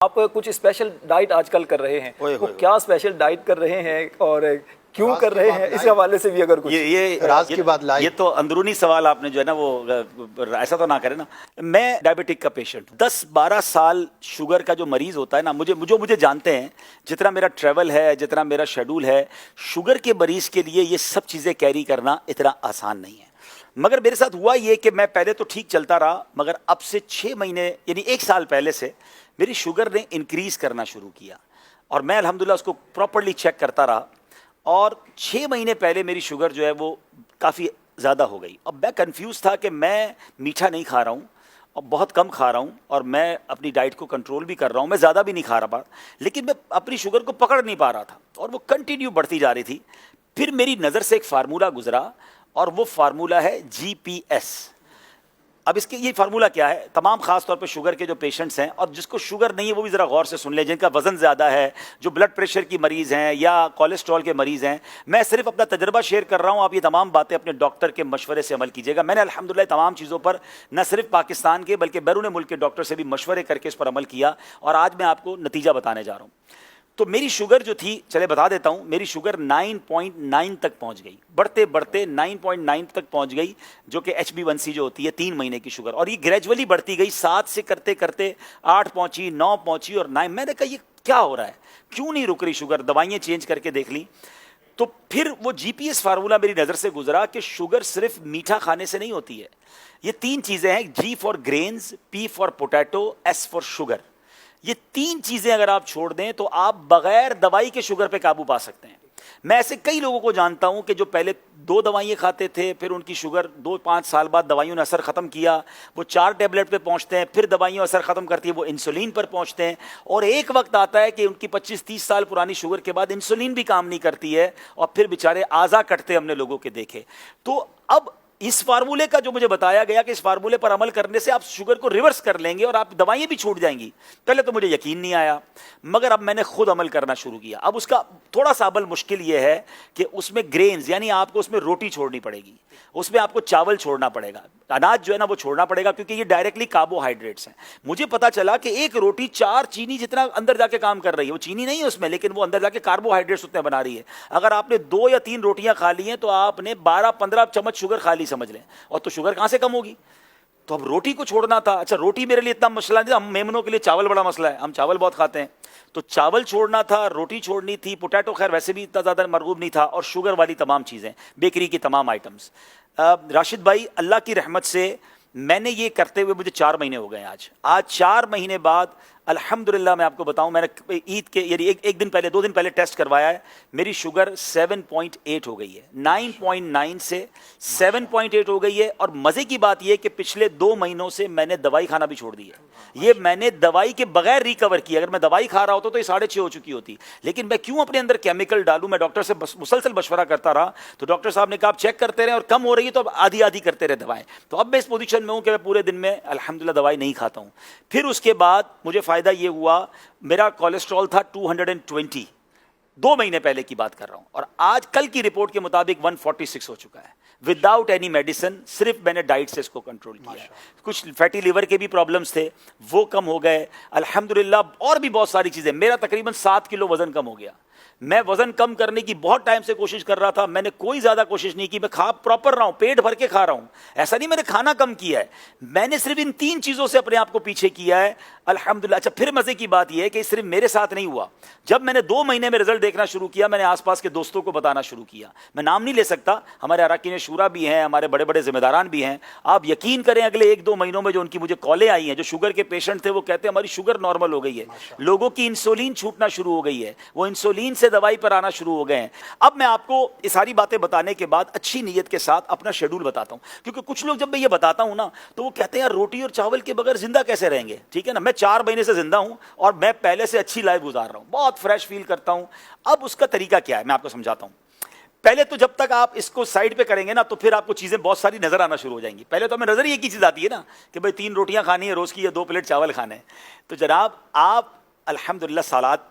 آپ کچھ special diet آج کل کر رہے ہیں، وہ کیا اسپیشل ڈائٹ کر رہے ہیں اور کیوں کر رہے ہیں، اس حوالے سے بھی اگر کچھ راز کی بات لائے. یہ تو اندرونی سوال آپ نے جو ہے نا وہ ایسا تو نہ کرے نا. میں ڈائبٹک کا پیشنٹ ہوں. 10-12 سال شوگر کا جو مریض ہوتا ہے نا، مجھے جانتے ہیں، جتنا میرا ٹریول ہے، جتنا میرا شیڈول ہے، شوگر کے مریض کے لیے یہ سب چیزیں کیری کرنا اتنا آسان نہیں ہے. مگر میرے ساتھ ہوا یہ کہ میں پہلے تو ٹھیک چلتا رہا، مگر اب سے 6 مہینے یعنی 1 سال پہلے سے میری شوگر نے انکریز کرنا شروع کیا، اور میں الحمدللہ اس کو پراپرلی چیک کرتا رہا، اور 6 مہینے پہلے میری شوگر جو ہے وہ کافی زیادہ ہو گئی. اب میں کنفیوز تھا کہ میں میٹھا نہیں کھا رہا ہوں اور بہت کم کھا رہا ہوں، اور میں اپنی ڈائٹ کو کنٹرول بھی کر رہا ہوں، میں زیادہ بھی نہیں کھا رہا، لیکن میں اپنی شوگر کو پکڑ نہیں پا رہا تھا اور وہ کنٹینیو بڑھتی جا رہی تھی. پھر میری نظر سے ایک فارمولہ گزرا، اور وہ فارمولہ ہے GPS. اب اس کے یہ فارمولہ کیا ہے، تمام خاص طور پہ شوگر کے جو پیشنٹس ہیں، اور جس کو شوگر نہیں ہے وہ بھی ذرا غور سے سن لیں، جن کا وزن زیادہ ہے، جو بلڈ پریشر کی مریض ہیں یا کولیسٹرول کے مریض ہیں. میں صرف اپنا تجربہ شیئر کر رہا ہوں، آپ یہ تمام باتیں اپنے ڈاکٹر کے مشورے سے عمل کیجیے گا. میں نے الحمدللہ تمام چیزوں پر نہ صرف پاکستان کے بلکہ بیرون ملک کے ڈاکٹر سے بھی مشورے کر کے اس پر عمل کیا، اور آج میں آپ کو نتیجہ بتانے جا رہا ہوں. تو میری شوگر جو تھی، چلے بتا دیتا ہوں، میری شوگر 9.9 تک پہنچ گئی، بڑھتے بڑھتے 9.9 تک پہنچ گئی، جو کہ HbA1c جو ہوتی ہے 3 مہینے کی شوگر، اور یہ گریجولی بڑھتی گئی. 7 سے کرتے کرتے 8 پہنچی، 9 پہنچی اور 9. میں نے کہا یہ کیا ہو رہا ہے، کیوں نہیں رک رہی شوگر؟ دوائیاں چینج کر کے دیکھ لی. تو پھر وہ GPS فارمولہ میری نظر سے گزرا کہ شوگر صرف میٹھا کھانے سے نہیں ہوتی ہے. یہ 3 چیزیں ہیں، G for greens, P for potato, S for sugar. یہ 3 چیزیں اگر آپ چھوڑ دیں تو آپ بغیر دوائی کے شوگر پہ قابو پا سکتے ہیں. میں ایسے کئی لوگوں کو جانتا ہوں کہ جو پہلے 2 دوائیں کھاتے تھے، پھر ان کی شوگر 2-5 سال بعد دوائیوں نے اثر ختم کیا، وہ 4 ٹیبلٹ پہ پہنچتے ہیں، پھر دوائیوں اثر ختم کرتی ہے، وہ انسولین پر پہنچتے ہیں، اور ایک وقت آتا ہے کہ ان کی 25-30 سال پرانی شوگر کے بعد انسولین بھی کام نہیں کرتی ہے، اور پھر بیچارے اعضا کٹتے ہم نے لوگوں کے دیکھے. تو اب اس فارمولے کا جو مجھے بتایا گیا کہ اس فارمولے پر عمل کرنے سے آپ شوگر کو ریورس کر لیں گے اور آپ دوائیں بھی چھوٹ جائیں گی، پہلے تو مجھے یقین نہیں آیا، مگر اب میں نے خود عمل کرنا شروع کیا. اب اس کا تھوڑا سا عمل مشکل یہ ہے کہ اس میں گرینز، یعنی آپ کو اس میں روٹی چھوڑنی پڑے گی، اس میں آپ کو چاول چھوڑنا پڑے گا، اناج جو ہے نا وہ چھوڑنا پڑے گا، کیونکہ یہ ڈائریکٹلی کاربوہائیڈریٹس ہیں. مجھے پتا چلا کہ ایک روٹی 4 چینی جتنا اندر جا کے کام کر رہی ہے، وہ چینی نہیں ہے اس میں، لیکن وہ اندر جا کے کاربوہائیڈریٹس اتنے بنا رہی ہے. اگر آپ نے 2 یا 3 روٹیاں کھا لی ہیں تو آپ نے 12-15 چمچ شوگر کھا لی سمجھ لیں، اور تو شوگر کہاں سے کم ہوگی؟ تو اب روٹی کو چھوڑنا تھا. اچھا روٹی میرے لیے اتنا مسئلہ نہیں تھا، ہم میمنوں کے لیے چاول بڑا مسئلہ ہے، ہم چاول بہت کھاتے ہیں، تو چاول چھوڑنا تھا، روٹی چھوڑنی تھی، پوٹیٹو خیر ویسے بھی اتنا زیادہ مرغوب نہیں تھا، اور شوگر والی تمام چیزیں، بیکری کی تمام آئٹمس. راشد بھائی اللہ کی رحمت سے میں نے یہ کرتے ہوئے مجھے 4 مہینے ہو گئے. آج 4 مہینے بعد الحمدللہ میں آپ کو بتاؤں، میں نے عید کے یعنی ایک دن پہلے 2 دن پہلے ٹیسٹ کروایا ہے، میری شوگر 7.8 ہو گئی ہے، 9.9 سے 7.8 ہو گئی ہے. اور مزے کی بات یہ کہ پچھلے 2 مہینوں سے میں نے دوائی کھانا بھی چھوڑ دی ہے. یہ میں نے دوائی کے بغیر ریکور کی. اگر میں دوائی کھا رہا ہوتا تو یہ 6.5 ہو چکی ہوتی، لیکن میں کیوں اپنے اندر کیمیکل ڈالوں؟ میں ڈاکٹر سے مسلسل مشورہ کرتا رہا، تو ڈاکٹر صاحب نے کہا آپ چیک کرتے رہیں، اور کم ہو رہی ہے تو اب آدھی کرتے رہے دوائیں. تو اب میں اس پوزیشن میں ہوں کہ میں پورے دن میں الحمدللہ دوائی نہیں کھاتا ہوں. پھر اس کے بعد مجھے فائدہ یہ ہوا، میرا کولیسٹرول تھا 220، 2 مہینے پہلے کی بات کر رہا ہوں، اور آج کل کی رپورٹ کے مطابق 146 ہو چکا ہے وداؤٹ اینی میڈیسن. صرف میں نے ڈائٹ سے اس کو کنٹرول کیا ہے. کچھ فیٹی لیور کے بھی پرابلمس تھے، وہ کم ہو گئے الحمدللہ، اور بھی بہت ساری چیزیں. میرا تقریباً 7 کلو وزن کم ہو گیا. میں وزن کم کرنے کی بہت ٹائم سے کوشش کر رہا تھا، میں نے کوئی زیادہ کوشش نہیں کی، میں کھا پراپر رہا ہوں، پیٹ بھر کے کھا رہا ہوں، ایسا نہیں میں نے کھانا کم کیا ہے، میں نے صرف ان 3 چیزوں سے اپنے آپ کو پیچھے کیا ہے الحمدللہ. اچھا پھر مزے کی بات یہ ہے کہ صرف میرے ساتھ نہیں ہوا، جب میں نے 2 مہینے میں رزلٹ دیکھنا شروع کیا، میں نے آس پاس کے دوستوں کو بتانا شروع کیا. میں نام نہیں لے سکتا، ہمارے اراکین شورا بھی ہیں، ہمارے بڑے بڑے ذمہ داران بھی ہیں. آپ یقین کریں اگلے 1-2 مہینوں میں جو ان کی مجھے کالیں آئی ہیں، جو شوگر کے پیشنٹ تھے، وہ کہتے ہیں ہماری شوگر نارمل ہو گئی ہے، لوگوں کی انسولین چھوٹنا شروع ہو گئی ہے، وہ انسولین سے دوائی پر آنا شروع ہو گئے ہیں. اب میں آپ کو یہ ساری باتیں بتانے کے بعد اچھی نیت کے ساتھ اپنا شیڈول بتاتا ہوں، کیونکہ کچھ لوگ جب میں یہ بتاتا ہوں نا تو وہ کہتے ہیں یار روٹی اور چاول کے بغیر زندہ کیسے رہیں گے؟ ٹھیک ہے نا، میں 4 مہینے سے زندہ ہوں اور میں پہلے سے اچھی لائف گزار رہا ہوں، بہت فریش فیل کرتا ہوں. اب اس کا طریقہ کیا ہے میں آپ کو سمجھاتا ہوں. پہلے تو جب تک آپ اس کو سائڈ پہ کریں گے نا تو پھر آپ کو چیزیں بہت ساری نظر آنا شروع ہو جائیں گی. پہلے تو ہمیں نظر ہی ایک ہی چیز آتی ہے نا کہ بھائی 3 روٹیاں کھانی ہے روز کی یا 2 پلیٹ چاول کھانے ہیں. تو جناب آپ الحمدللہ سالاد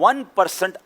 1%